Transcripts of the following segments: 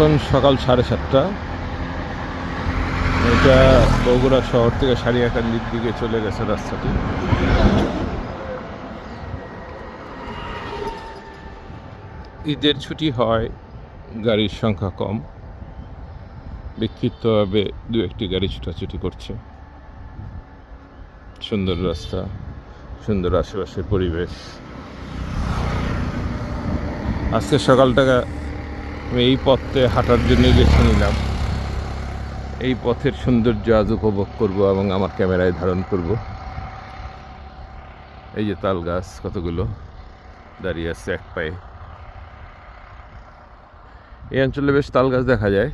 এখন সকাল 7:30। এটা বগুড়া শহর থেকে সারিয়াকান্দির দিকে চলে গেছে রাস্তাটি। ঈদের ছুটি হয়, গাড়ির সংখ্যা কম, বিক্ষিপ্তভাবে দু একটি গাড়ি ছুটাছুটি করছে। সুন্দর রাস্তা, সুন্দর আশেপাশের পরিবেশ। আজকে সকালটা আমি এই পথে হাঁটার জন্য বেছে নিলাম। এই পথের সৌন্দর্য আজ উপভোগ করব এবং আমার ক্যামেরায় ধারণ করব। এই যে তাল গাছ কতগুলো দাঁড়িয়ে আছে এক পায়ে। এই অঞ্চলে বেশ তাল গাছ দেখা যায়।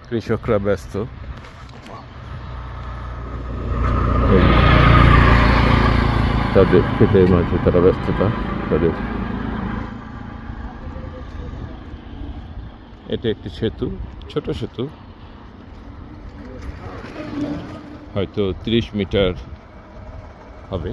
কৃষকরা ব্যস্ত। তাদের ক্ষেতের মাঝে তারা ব্যস্ততা তাদের। এটা একটি সেতু, ছোট সেতু, হয়তো 30 মিটার হবে।